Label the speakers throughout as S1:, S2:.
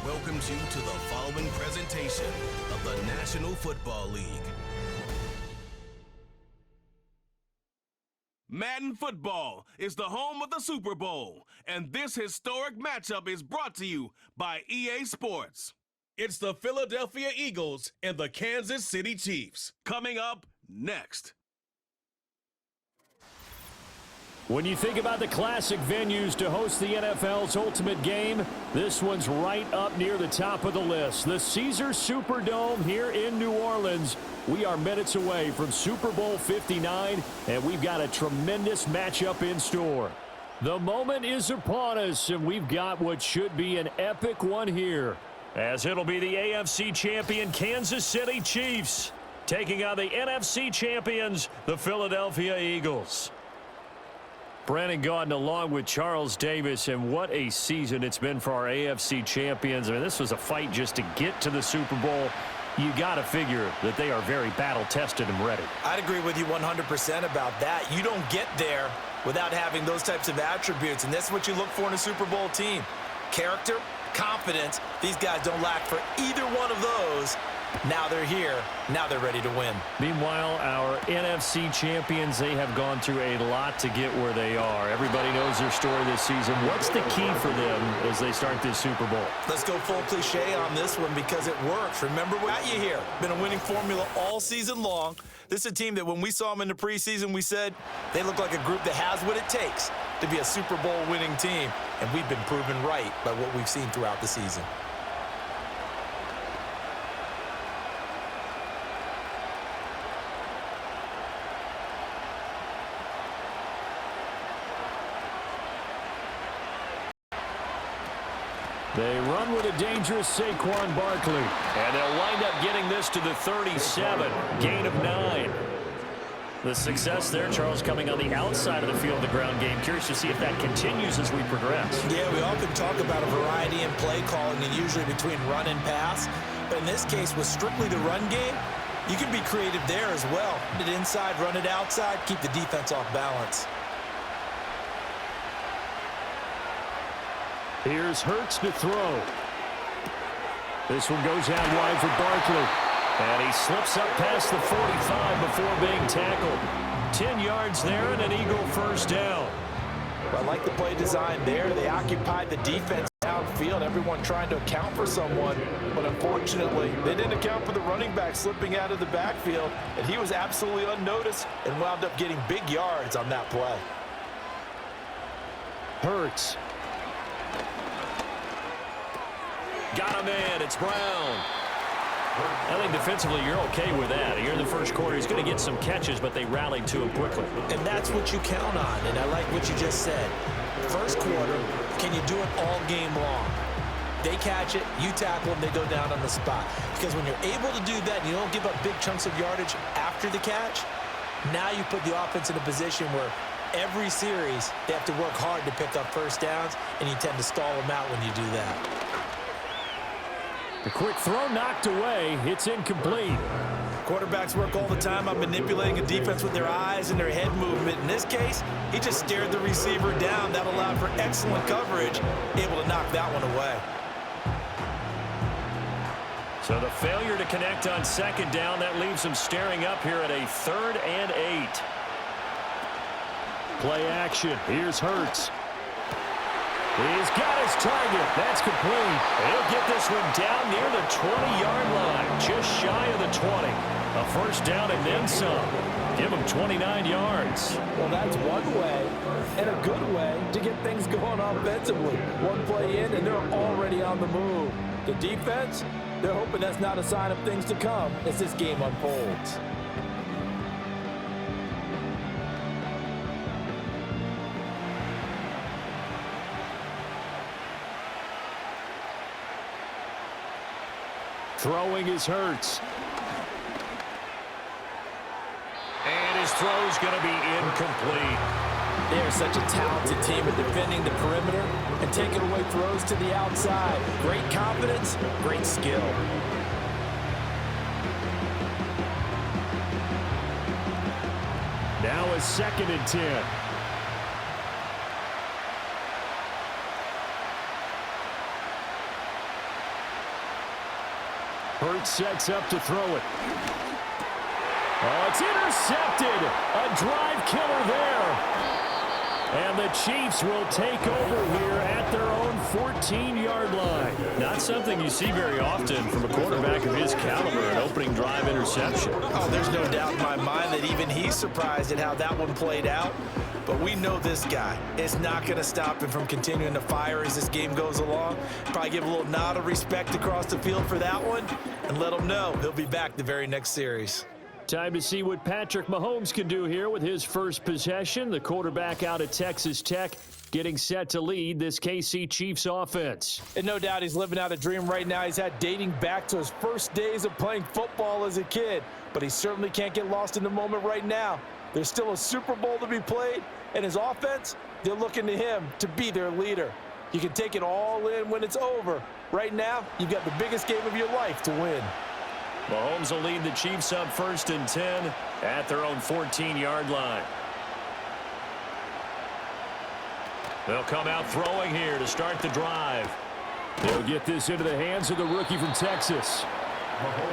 S1: welcomes you to the following presentation of the National Football League. Madden Football is the home of the Super Bowl, and this historic matchup is brought to you by EA Sports. It's the Philadelphia Eagles and the Kansas City Chiefs. Coming up next.
S2: When you think about the classic venues to host the NFL's ultimate game, this one's right up near the top of the list. The Caesars Superdome here in New Orleans. We are minutes away from Super Bowl 59, and we've got a tremendous matchup in store. The moment is upon us, and we've got what should be an epic one here, as it'll be the AFC champion Kansas City Chiefs taking on the NFC champions, the Philadelphia Eagles. Brandon Gaudin along with Charles Davis, and what a season it's been for our AFC champions. I mean, this was a fight just to get to the Super Bowl. You got to figure that they are very battle-tested and ready.
S3: I'd agree with you 100% about that. You don't get there without having those types of attributes, and that's what you look for in a Super Bowl team. Character, confidence. These guys don't lack for either one of those. Now they're here. Now they're ready to win.
S2: Meanwhile, our NFC champions, they have gone through a lot to get where they are. Everybody knows their story this season. What's the key for them as they start this Super Bowl?
S3: Let's go full cliche on this one because it works. Remember, we got you here. Been a winning formula all season long. This is a team that when we saw them in the preseason, we said they look like a group that has what it takes to be a Super Bowl winning team. And we've been proven right by what we've seen throughout the season.
S2: They run with a dangerous Saquon Barkley. And they'll wind up getting this to the 37. Gain of 9. The success there, Charles, coming on the outside of the field, the ground game. Curious to see if that continues as we progress.
S3: Yeah, we often talk about a variety in play calling and usually between run and pass. But in this case, with strictly the run game, you can be creative there as well. Run it inside, run it outside, keep the defense off balance.
S2: Here's Hurts to throw. This one goes out wide for Barkley. And he slips up past the 45 before being tackled. 10 yards there and an Eagle first down.
S3: Well, I like the play design there. They occupied the defense downfield, everyone trying to account for someone. But unfortunately, they didn't account for the running back slipping out of the backfield. And he was absolutely unnoticed and wound up getting big yards on that play.
S2: Hurts. Got him in. It's Brown. I think defensively you're okay with that. Here in the first quarter, he's going to get some catches, but they rallied to him quickly.
S3: And that's what you count on, and I like what you just said. First quarter, can you do it all game long? They catch it, you tackle them, they go down on the spot. Because when you're able to do that and you don't give up big chunks of yardage after the catch, now you put the offense in a position where every series they have to work hard to pick up first downs, and you tend to stall them out when you do that.
S2: The quick throw knocked away. It's incomplete.
S3: Quarterbacks work all the time on manipulating a defense with their eyes and their head movement. In this case, he just stared the receiver down. That allowed for excellent coverage, able to knock that one away.
S2: So the failure to connect on second down, that leaves him staring up here at a 3rd and 8. Play action. Here's Hurts. He's got his target. That's complete. He'll get this one down near the 20-yard line, just shy of the 20. A first down and then some. Give him 29 yards.
S3: Well, that's one way and a good way to get things going offensively. One play in, and they're already on the move. The defense, they're hoping that's not a sign of things to come as this game unfolds.
S2: Throwing is Hurts. And his throw's going to be incomplete.
S3: They're such a talented team at defending the perimeter and taking away throws to the outside. Great confidence, great skill.
S2: Now a 2nd and 10. Hurts sets up to throw it. Oh, it's intercepted. A drive killer there. And the Chiefs will take over here at their own 14-yard line. Not something you see very often from a quarterback of his caliber, an opening drive interception.
S3: Oh, there's no doubt in my mind that even he's surprised at how that one played out. But we know this guy is not going to stop him from continuing to fire as this game goes along. Probably give a little nod of respect across the field for that one and let him know he'll be back the very next series.
S2: Time to see what Patrick Mahomes can do here with his first possession. The quarterback out of Texas Tech getting set to lead this KC Chiefs offense.
S3: And no doubt he's living out a dream right now. He's had dating back to his first days of playing football as a kid. But he certainly can't get lost in the moment right now. There's still a Super Bowl to be played. And his offense, they're looking to him to be their leader. You can take it all in when it's over. Right now, you've got the biggest game of your life to win.
S2: Mahomes will lead the Chiefs up 1st and 10 at their own 14-yard line. They'll come out throwing here to start the drive. They'll get this into the hands of the rookie from Texas.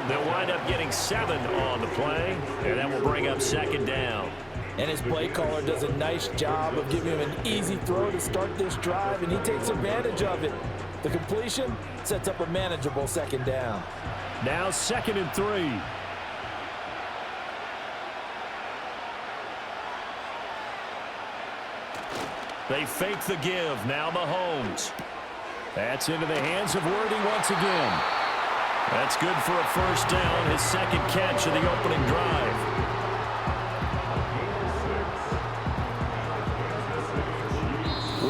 S2: They'll wind up getting 7 on the play, and that will bring up 2nd down.
S3: And his play caller does a nice job of giving him an easy throw to start this drive, and he takes advantage of it. The completion sets up a manageable 2nd down.
S2: Now 2nd and 3. They fake the give. Now Mahomes. That's into the hands of Worthy once again. That's good for a 1st down, his 2nd catch of the opening drive.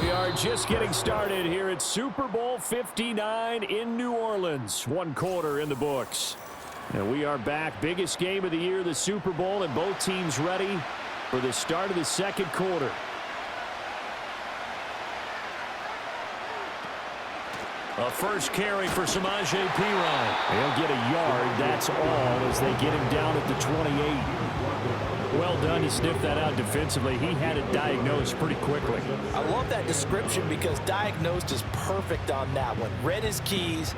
S2: We are just getting started here at Super Bowl 59 in New Orleans. 1 quarter in the books. And we are back. Biggest game of the year, the Super Bowl, and both teams ready for the start of the 2nd quarter. A first carry for Samaje Perine. He'll get a yard, that's all, as they get him down at the 28. Well done to sniff that out defensively. He had it diagnosed pretty quickly.
S3: I love that description because diagnosed is perfect on that one. Read his keys,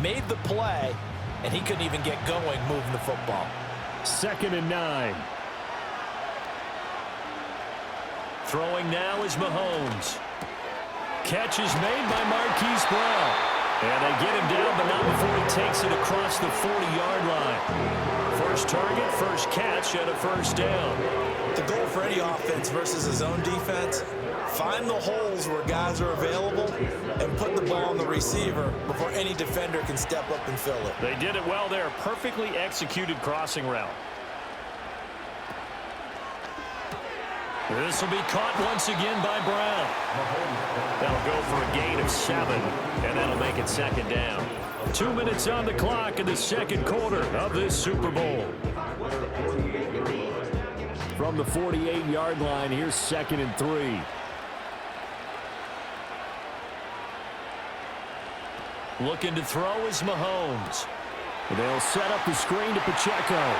S3: made the play, and he couldn't even get going moving the football.
S2: 2nd and 9. Throwing now is Mahomes. Catch is made by Marquise Brown. And they get him down, but not before he takes it across the 40-yard line. First target, first catch, and a 1st down.
S3: The goal for any offense versus his own defense, find the holes where guys are available and put the ball on the receiver before any defender can step up and fill it.
S2: They did it well there. Perfectly executed crossing route. This will be caught once again by Brown. That'll go for a gain of 7, and that'll make it 2nd down. 2 minutes on the clock in the 2nd quarter of this Super Bowl. From the 48-yard line, here's 2nd and 3. Looking to throw is Mahomes. They'll set up the screen to Pacheco.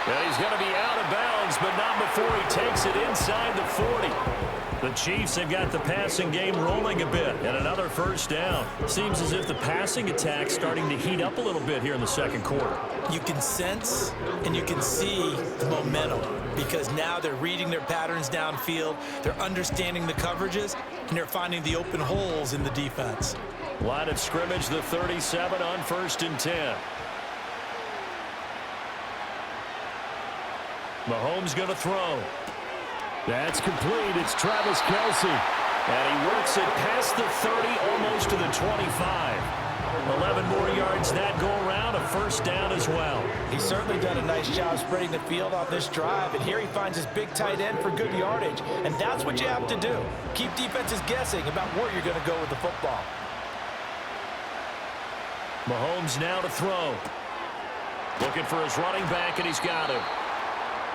S2: And he's going to be out of bounds, but not before he takes it inside the 40. The Chiefs have got the passing game rolling a bit, and another 1st down. Seems as if the passing attack's starting to heat up a little bit here in the 2nd quarter.
S3: You can sense and you can see the momentum because now they're reading their patterns downfield, they're understanding the coverages, and they're finding the open holes in the defense.
S2: Line of scrimmage, the 37 on 1st and 10. Mahomes going to throw. That's complete. It's Travis Kelce. And he works it past the 30, almost to the 25. 11 more yards that go around, a 1st down as well.
S3: He's certainly done a nice job spreading the field on this drive, and here he finds his big tight end for good yardage. And that's what you have to do. Keep defenses guessing about where you're going to go with the football.
S2: Mahomes now to throw. Looking for his running back, and he's got him.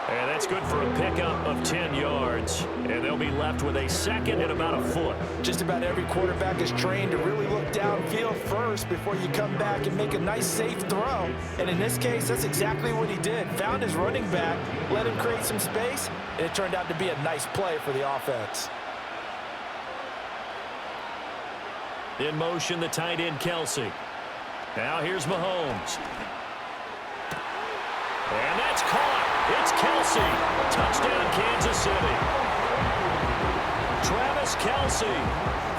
S2: And that's good for a pickup of 10 yards. And they'll be left with a 2nd and about a foot.
S3: Just about every quarterback is trained to really look downfield first before you come back and make a nice, safe throw. And in this case, that's exactly what he did. Found his running back, let him create some space, and it turned out to be a nice play for the offense.
S2: In motion, the tight end, Kelce. Now here's Mahomes. And that's caught. It's Kelsey. Touchdown, Kansas City. Travis Kelsey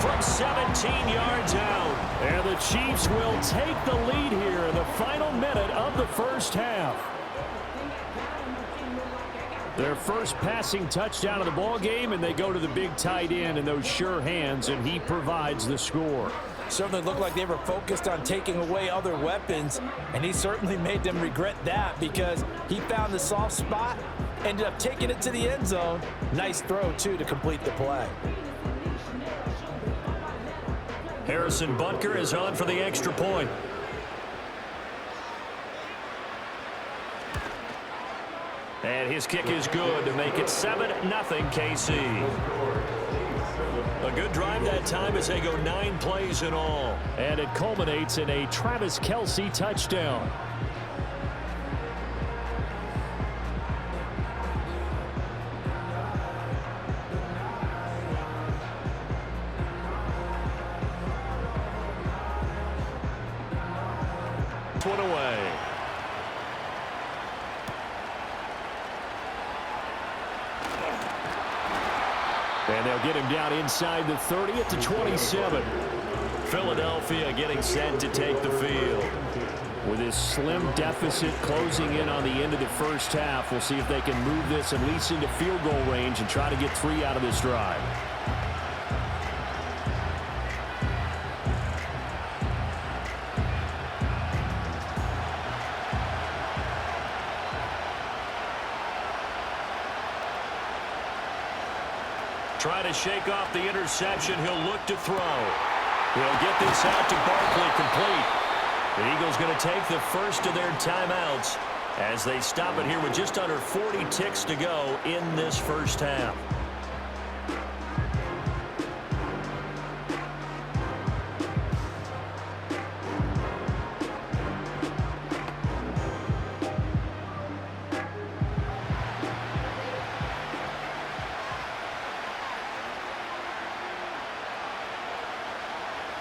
S2: from 17 yards out. And the Chiefs will take the lead here in the final minute of the first half. Their first passing touchdown of the ball game, and they go to the big tight end in those sure hands, and he provides the score.
S3: Certainly looked like they were focused on taking away other weapons, and he certainly made them regret that because he found the soft spot, ended up taking it to the end zone. Nice throw, too, to complete the play.
S2: Harrison Butker is on for the extra point. And his kick is good to make it 7-0 KC. A good drive that time as they go 9 plays in all. And it culminates in a Travis Kelsey touchdown. One away. And they'll get him down inside the 30 at the 27. Philadelphia getting set to take the field. With this slim deficit closing in on the end of the first half, we'll see if they can move this at least into field goal range and try to get 3 out of this drive. Try to shake off the interception. He'll look to throw. He'll get this out to Barkley, complete. The Eagles going to take the first of their timeouts as they stop it here with just under 40 ticks to go in this first half.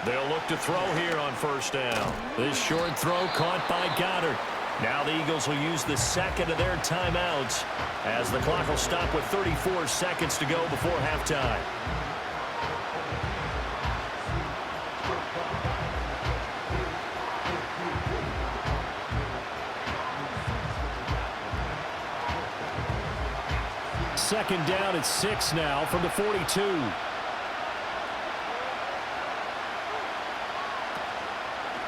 S2: They'll look to throw here on first down. This short throw caught by Goddard. Now the Eagles will use the second of their timeouts as the clock will stop with 34 seconds to go before halftime. Second down at 6 now from the 42.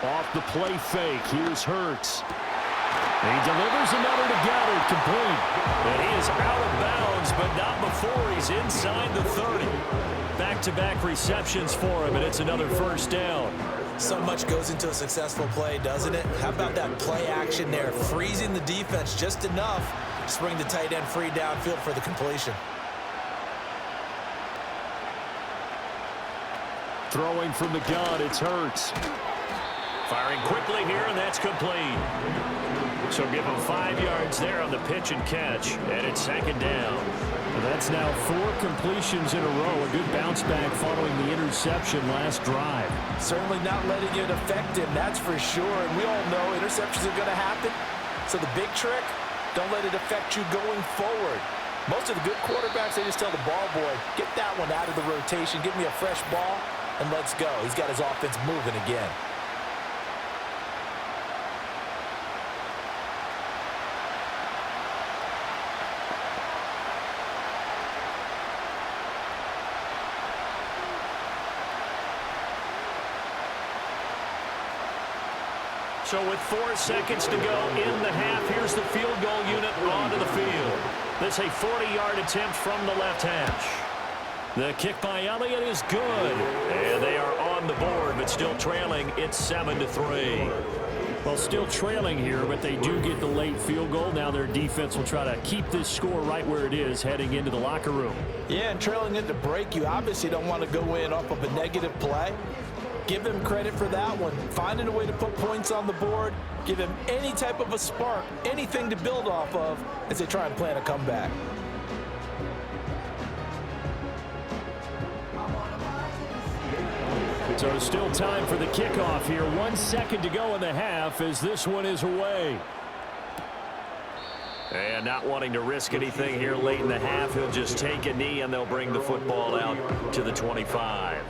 S2: Off the play fake, here's Hurts. He delivers another to Goddard, complete. And he is out of bounds, but not before he's inside the 30. Back-to-back receptions for him, and it's another first down.
S3: So much goes into a successful play, doesn't it? How about that play action there, freezing the defense just enough to bring the tight end free downfield for the completion.
S2: Throwing from the gun, it's Hurts. Firing quickly here, and that's complete. So give him 5 yards there on the pitch and catch, and it's second down. That's now 4 completions in a row. A good bounce back following the interception last drive.
S3: Certainly not letting it affect him, that's for sure. And we all know interceptions are going to happen. So the big trick, don't let it affect you going forward. Most of the good quarterbacks, they just tell the ball boy, get that one out of the rotation, give me a fresh ball, and let's go. He's got his offense moving again.
S2: So with 4 seconds to go in the half, here's the field goal unit onto the field. This a 40-yard attempt from the left hash. The kick by Elliott is good. And they are on the board, but still trailing. It's 7-3. Well, still trailing here, but they do get the late field goal. Now their defense will try to keep this score right where it is heading into the locker room.
S3: Yeah, and trailing into break, you obviously don't want to go in off of a negative play. Give him credit for that one. Finding a way to put points on the board. Give him any type of a spark, anything to build off of as they try and plan a comeback.
S2: So still time for the kickoff here. 1 second to go in the half as this one is away. And not wanting to risk anything here late in the half, he'll just take a knee and they'll bring the football out to the 25.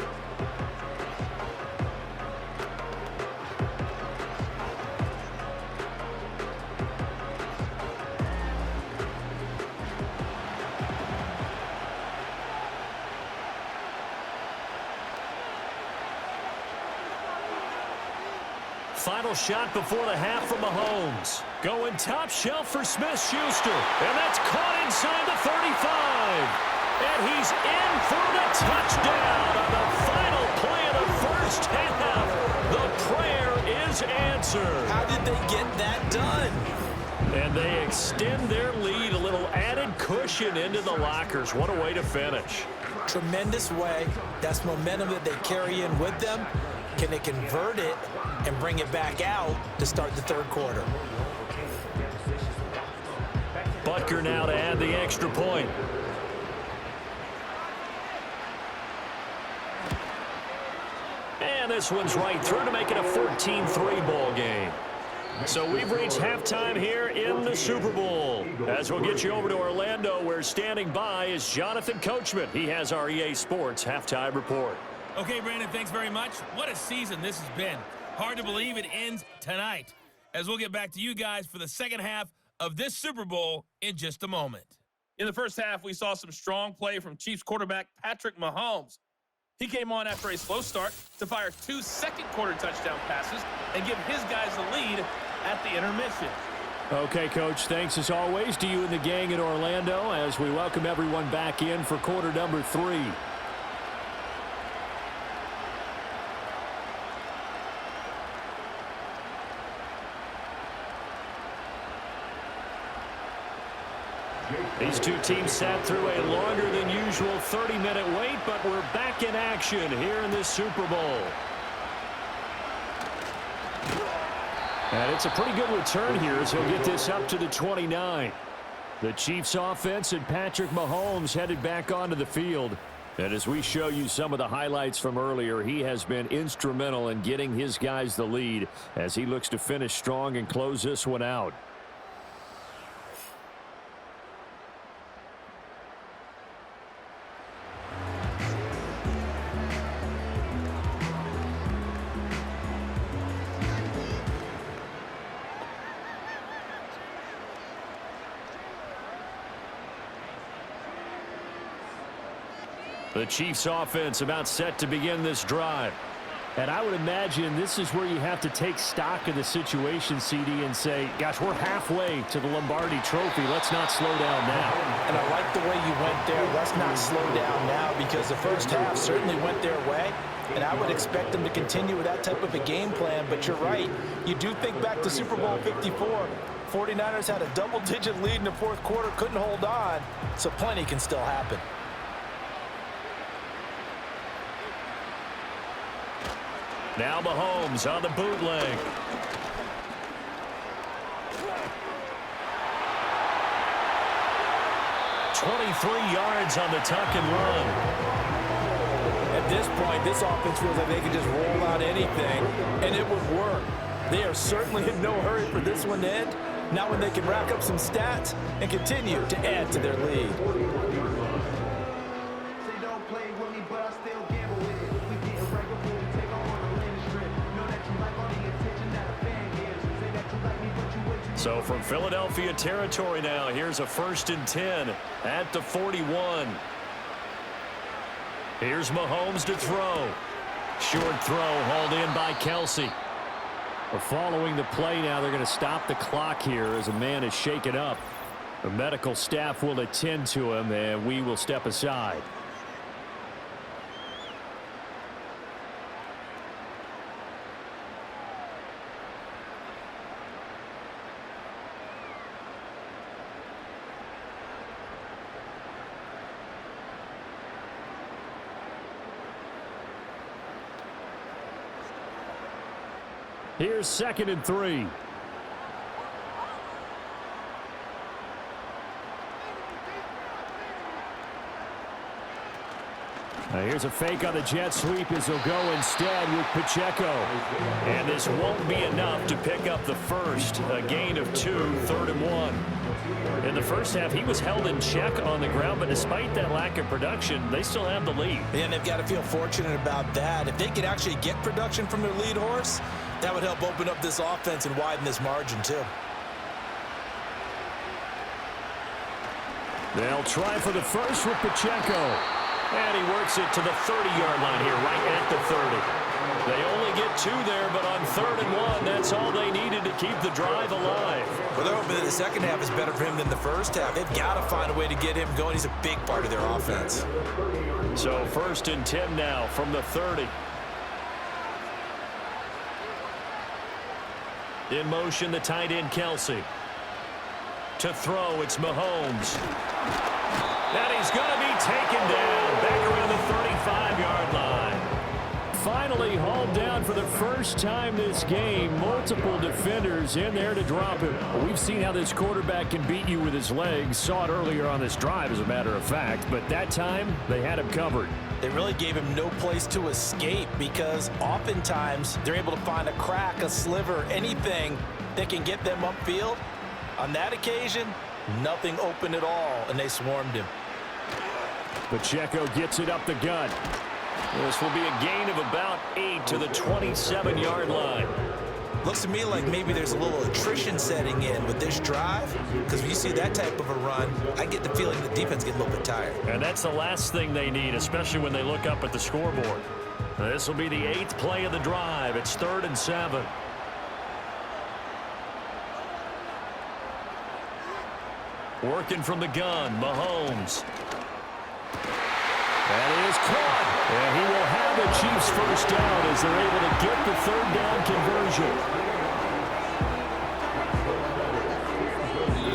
S2: Final shot before the half from Mahomes. Going top shelf for Smith-Schuster. And that's caught inside the 35. And he's in for the touchdown on the final play of the first half. The prayer is answered.
S3: How did they get that done?
S2: And they extend their lead, a little added cushion into the lockers. What a way to finish.
S3: Tremendous way. That's momentum that they carry in with them. Can they convert it and bring it back out to start the third quarter?
S2: Butker now to add the extra point. And this one's right through to make it a 14-3 ball game. So we've reached halftime here in the Super Bowl. As we'll get you over to Orlando, where standing by is Jonathan Coachman. He has our EA Sports halftime report.
S4: Okay, Brandon, thanks very much. What a season this has been. Hard to believe it ends tonight, as we'll get back to you guys for the second half of this Super Bowl in just a moment. In the first half, we saw some strong play from Chiefs quarterback Patrick Mahomes. He came on after a slow start to fire 2 second-quarter touchdown passes and give his guys the lead at the intermission.
S2: Okay, Coach, thanks as always to you and the gang in Orlando as we welcome everyone back in for quarter number 3. These two teams sat through a longer than usual 30-minute wait, but we're back in action here in this Super Bowl. And it's a pretty good return here as he'll get this up to the 29. The Chiefs offense and Patrick Mahomes headed back onto the field. And as we show you some of the highlights from earlier, he has been instrumental in getting his guys the lead as he looks to finish strong and close this one out. The Chiefs offense about set to begin this drive. And I would imagine this is where you have to take stock of the situation, CD, and say, gosh, we're halfway to the Lombardi Trophy. Let's not slow down now.
S3: And I like the way you went there. Let's not slow down now, because the first half certainly went their way. And I would expect them to continue with that type of a game plan. But you're right. You do think back to Super Bowl 54. 49ers had a double-digit lead in the fourth quarter, couldn't hold on. So plenty can still happen.
S2: Now Mahomes on the bootleg. "23 yards on the tuck and run.
S3: At this point, this offense feels like they can just roll out anything, and it would work. They are certainly in no hurry for this one to end. Not when they can rack up some stats and continue to add to their lead.
S2: So from Philadelphia territory now, here's a 1st and 10 at the 41. Here's Mahomes to throw. Short throw hauled in by Kelsey. Following the play now, they're going to stop the clock here as a man is shaken up. The medical staff will attend to him, and we will step aside. Here's 2nd and 3. Here's a fake on the jet sweep as he'll go instead with Pacheco. And this won't be enough to pick up the first. A gain of 2, 3rd and 1. In the first half, he was held in check on the ground, but despite that lack of production, they still have the lead.
S3: And they've got to feel fortunate about that. If they could actually get production from their lead horse, that would help open up this offense and widen this margin too.
S2: They'll try for the first with Pacheco. And he works it to the 30-yard line here, right at the 30. They only get 2 there, but on 3rd and 1, that's all they needed to keep the drive alive.
S3: Well, they're hoping that the second half is better for him than the first half. They've got to find a way to get him going. He's a big part of their offense.
S2: So 1st and 10 now from the 30. In motion, the tight end, Kelsey. To throw, it's Mahomes. And he's going to be taken down back around the 35-yard line. Finally hauled down for the first time this game. Multiple defenders in there to drop him. We've seen how this quarterback can beat you with his legs. Saw it earlier on this drive, as a matter of fact. But that time, they had him covered.
S3: They really gave him no place to escape because oftentimes they're able to find a crack, a sliver, anything that can get them upfield. On that occasion, nothing open at all, and they swarmed him.
S2: Pacheco gets it up the gut. This will be a gain of about 8 to the 27-yard line.
S3: Looks to me like maybe there's a little attrition setting in with this drive, because when you see that type of a run, I get the feeling the defense gets a little bit tired.
S2: And that's the last thing they need, especially when they look up at the scoreboard. This will be the 8th play of the drive. It's 3rd and 7. Working from the gun, Mahomes. That is caught. And he will have the Chiefs first down as they're able to get the 3rd down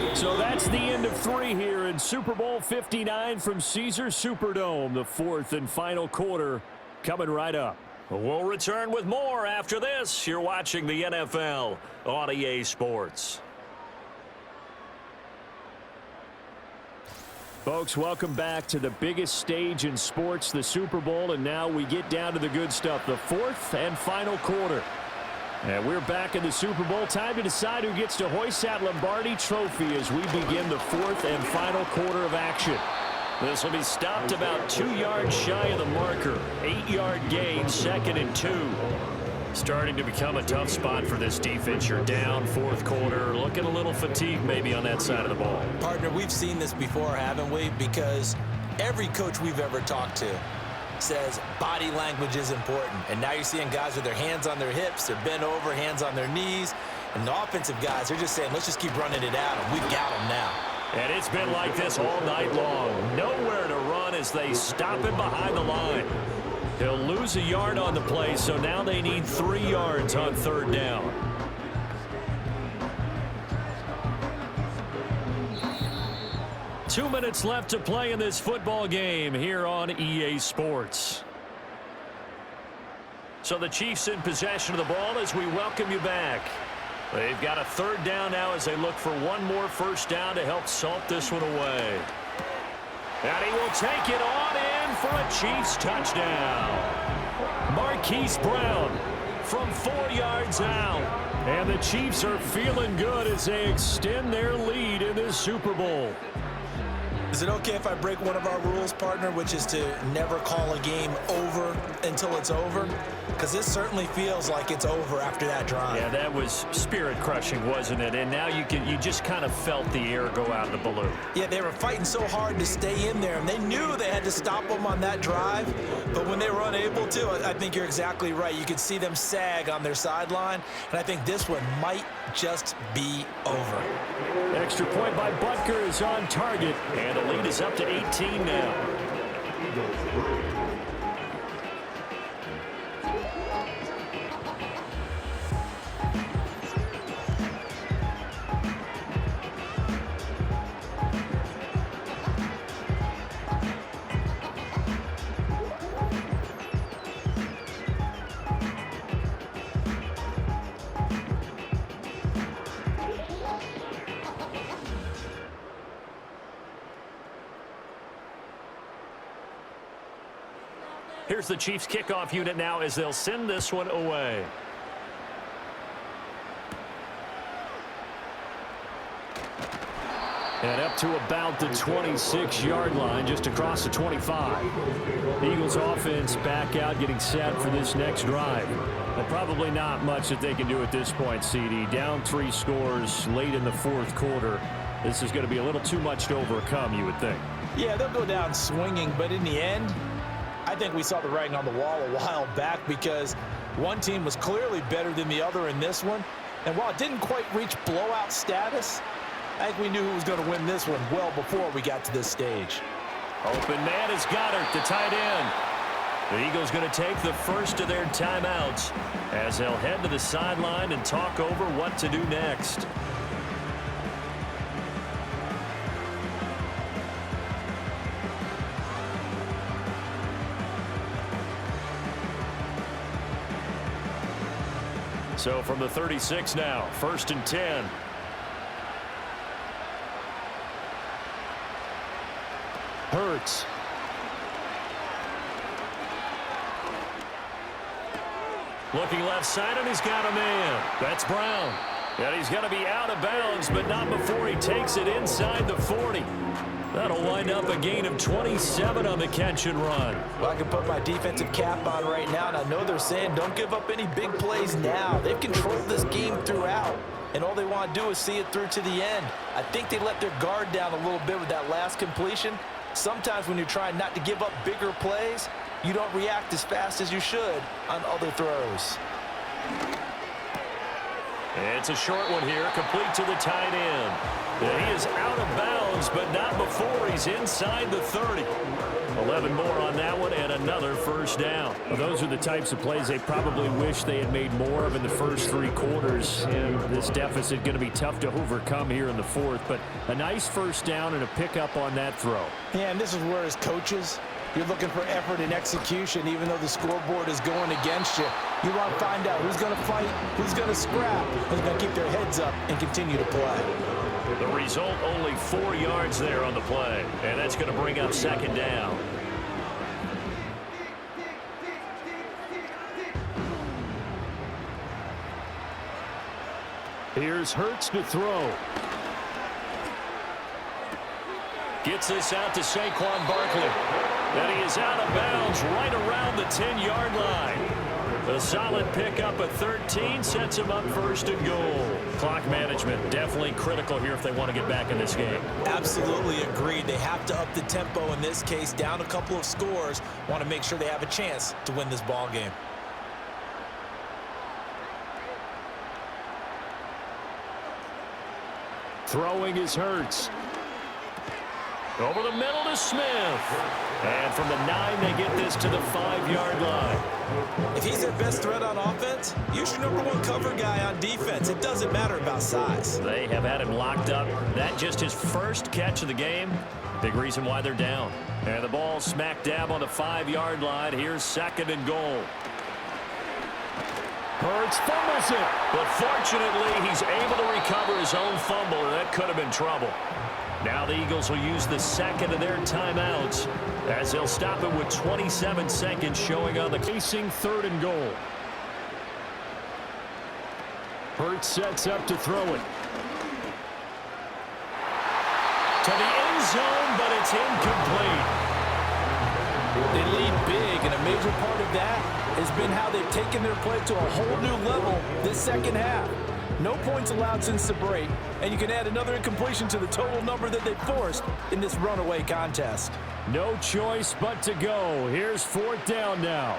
S2: conversion. So that's the end of 3 here in Super Bowl 59 from Caesars Superdome. The 4th and final quarter coming right up. We'll return with more after this. You're watching the NFL on EA Sports. Folks, welcome back to the biggest stage in sports, the Super Bowl, and now we get down to the good stuff, the 4th and final quarter. And we're back in the Super Bowl. Time to decide who gets to hoist that Lombardi trophy as we begin the 4th and final quarter of action. This will be stopped about 2 yards shy of the marker. 8-yard gain, 2nd and 2. Starting to become a tough spot for this defense. You're down 4th quarter, looking a little fatigued maybe on that side of the ball.
S3: Partner, we've seen this before, haven't we? Because every coach we've ever talked to says body language is important. And now you're seeing guys with their hands on their hips, they're bent over, hands on their knees. And the offensive guys, they're just saying, let's just keep running it at them. We've got them now.
S2: And it's been like this all night long. Nowhere to run as they stop him behind the line. He'll lose a yard on the play, so now they need 3 yards on 3rd down. Two minutes left to play in this football game here on EA Sports. So the Chiefs in possession of the ball as we welcome you back. They've got a 3rd down now as they look for one more first down to help salt this one away. And he will take it on in for a Chiefs touchdown. Marquise Brown from 4 yards out. And the Chiefs are feeling good as they extend their lead in this Super Bowl.
S3: Is it okay if I break one of our rules, partner, which is to never call a game over until it's over? Because this certainly feels like it's over after that drive.
S2: Yeah, that was spirit-crushing, wasn't it? And now you just kind of felt the air go out of the balloon.
S3: Yeah, they were fighting so hard to stay in there, and they knew they had to stop them on that drive. But when they were unable to, I think you're exactly right. You could see them sag on their sideline, and I think this one might just be over.
S2: Extra point by Butker is on target, and the lead is up to 18 now. Here's the Chiefs kickoff unit now as they'll send this one away. And up to about the 26-yard line, just across the 25. The Eagles offense back out, getting set for this next drive. Well, probably not much that they can do at this point, CD. Down 3 scores late in the fourth quarter. This is going to be a little too much to overcome, you would think.
S3: Yeah, they'll go down swinging, but in the end, I think we saw the writing on the wall a while back because one team was clearly better than the other in this one. And while it didn't quite reach blowout status, I think we knew who was going to win this one well before we got to this stage.
S2: Open man is Goddard, the tight end. The Eagles going to take the first of their timeouts as they'll head to the sideline and talk over what to do next. So from the 36 now, 1st and 10. Hurts. Looking left side, and he's got a man. That's Brown. And he's going to be out of bounds, but not before he takes it inside the 40. That'll wind up a gain of 27 on the catch and run.
S3: Well, I can put my defensive cap on right now, and I know they're saying don't give up any big plays now. They've controlled this game throughout, and all they want to do is see it through to the end. I think they let their guard down a little bit with that last completion. Sometimes when you're trying not to give up bigger plays, you don't react as fast as you should on other throws.
S2: It's a short one here, complete to the tight end. He is out of bounds, but not before he's inside the 30. 11 more on that one, and another first down. Well, those are the types of plays they probably wish they had made more of in the first 3 quarters. And this deficit going to be tough to overcome here in the fourth, but a nice first down and a pickup on that throw.
S3: Yeah, and this is where as coaches, you're looking for effort and execution, even though the scoreboard is going against you. You want to find out who's going to fight, who's going to scrap, who's going to keep their heads up and continue to play.
S2: The result, only 4 yards there on the play, and that's going to bring up 2nd down. Here's Hurts to throw. Gets this out to Saquon Barkley. And he is out of bounds right around the 10-yard line. A solid pickup at 13 sets him up 1st and goal. Clock management definitely critical here if they want to get back in this game.
S3: Absolutely agreed. They have to up the tempo in this case, down a couple of scores. Want to make sure they have a chance to win this ball game.
S2: Throwing is Hurts. Over the middle to Smith. And from the 9, they get this to the 5-yard line.
S3: If he's their best threat on offense, use your #1 cover guy on defense. It doesn't matter about size.
S2: They have had him locked up. That just his first catch of the game. Big reason why they're down. And the ball smack dab on the 5-yard line. Here's 2nd and goal. Hurts fumbles it. But fortunately, he's able to recover his own fumble, and that could have been trouble. Now the Eagles will use the 2nd of their timeouts as they'll stop it with 27 seconds showing on the facing 3rd and goal. Hurts sets up to throw it. To the end zone, but it's incomplete.
S3: They lead big, and a major part of that has been how they've taken their play to a whole new level this second half. No points allowed since the break, and you can add another incompletion to the total number that they forced in this runaway contest.
S2: No choice but to go. Here's 4th down now.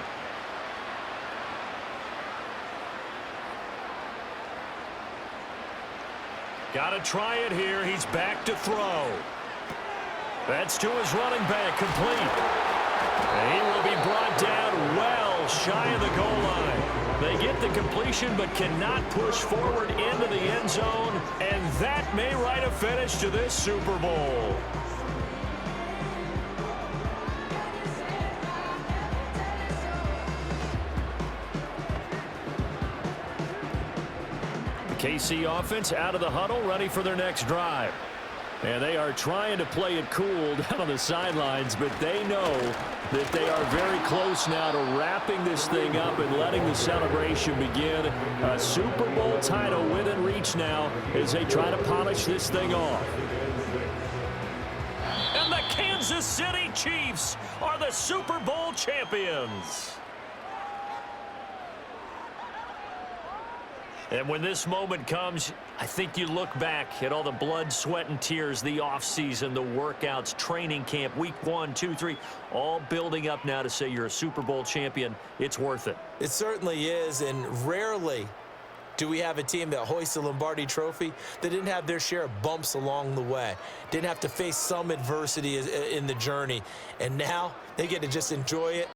S2: Got to try it here. He's back to throw. That's to his running back, complete. And he will be brought down well shy of the goal line. They get the completion but cannot push forward into the end zone, and that may write a finish to this Super Bowl. The KC offense out of the huddle, ready for their next drive. And they are trying to play it cool down on the sidelines, but they know that they are very close now to wrapping this thing up and letting the celebration begin. A Super Bowl title within reach now as they try to polish this thing off. And the Kansas City Chiefs are the Super Bowl champions. And when this moment comes, I think you look back at all the blood, sweat, and tears, the offseason, the workouts, training camp, week 1, 2, 3, all building up now to say you're a Super Bowl champion. It's worth it.
S3: It certainly is, and rarely do we have a team that hoists the Lombardi Trophy that didn't have their share of bumps along the way, didn't have to face some adversity in the journey, and now they get to just enjoy it.